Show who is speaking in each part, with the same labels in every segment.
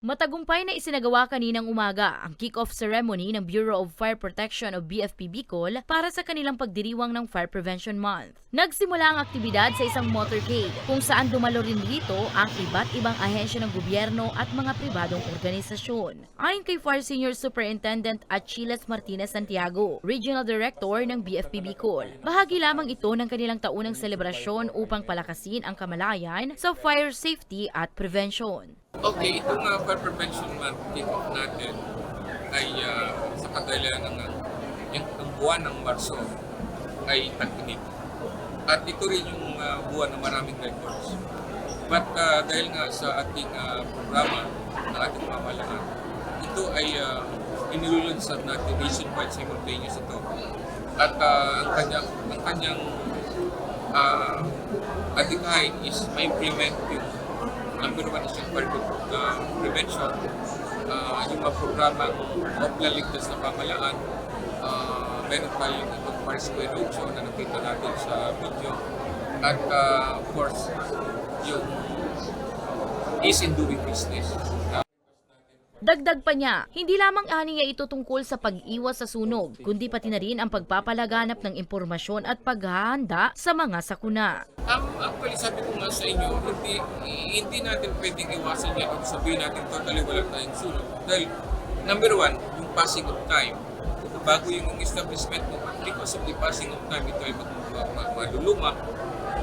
Speaker 1: Matagumpay na isinagawa kaninang umaga ang kick-off ceremony ng Bureau of Fire Protection o BFP Bicol para sa kanilang pagdiriwang ng Fire Prevention Month. Nagsimula ang aktibidad sa isang motorcade kung saan dumalo rin dito ang iba't ibang ahensya ng gobyerno at mga pribadong organisasyon. Ayon kay Fire Senior Superintendent Achilles Martinez Santiago, Regional Director ng BFP Bicol, bahagi lamang ito ng kanilang taunang selebrasyon upang palakasin ang kamalayan sa fire safety at prevention.
Speaker 2: Okay, itong Fire Prevention Month kick-off natin ay sa kadahilan ng ang buwan ng Marso ay tag-init. At ito rin yung buwan ng maraming records. But dahil nga sa ating programa ng ating pamahalaan, ito ay inilulunsad natin nationwide simultaneous ito. At ang kanyang adhikain is ma-implement yung number one is yung fire prevention, yung mga programang paligtas na pamahalaan, meron tayong ibang fire square roadshow na nakita natin sa video, at of course, yung ease in doing business.
Speaker 1: Dagdag pa niya, hindi lamang aniya ito tungkol sa pag-iwas sa sunog, kundi pati na rin ang pagpapalaganap ng impormasyon at paghahanda sa mga sakuna.
Speaker 2: Actually, sabi ko nga sa inyo, hindi natin pwedeng iwasan yan at sabihin natin totally wala tayong sunog. Dahil, number one, yung passing of time. Bago yung establishment mo, because of the passing of time, ito ay maduluma,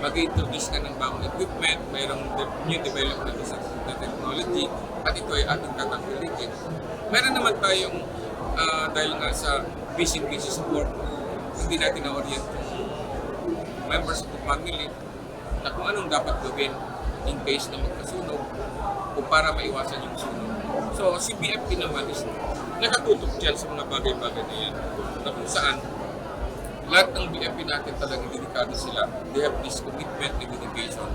Speaker 2: mag-introduce ka ng bagong equipment, mayroong new development sa technology, at ito ay ating tatangkilikin. Meron naman tayong, dahil nga sa busy support, hindi natin na-orient yung members of the family na kung anong dapat gawin in case na magkasunog o para maiwasan yung sunog. So, si BFP naman is nakatutok dyan sa mga bagay-bagay na yan, na kung saan lahat ng BFP natin talagang dedikado sila. They have this commitment and dedication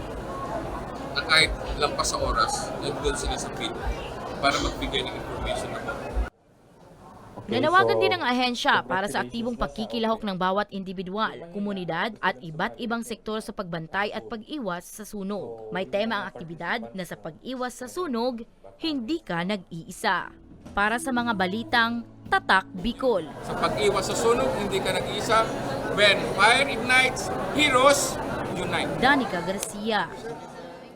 Speaker 2: na kahit lampas sa oras, nandun sila sa field para magbigay ng information na
Speaker 1: Nanawagan din ang ahensya para sa aktibong pagkikilahok ng bawat individual, komunidad at iba't ibang sektor sa pagbantay at pag-iwas sa sunog. May tema ang aktibidad na sa pag-iwas sa sunog, hindi ka nag-iisa. Para sa mga balitang Tatak Bicol.
Speaker 2: Sa pag-iwas sa sunog, hindi ka nag-iisa. When fire ignites, heroes unite.
Speaker 1: Danica Garcia.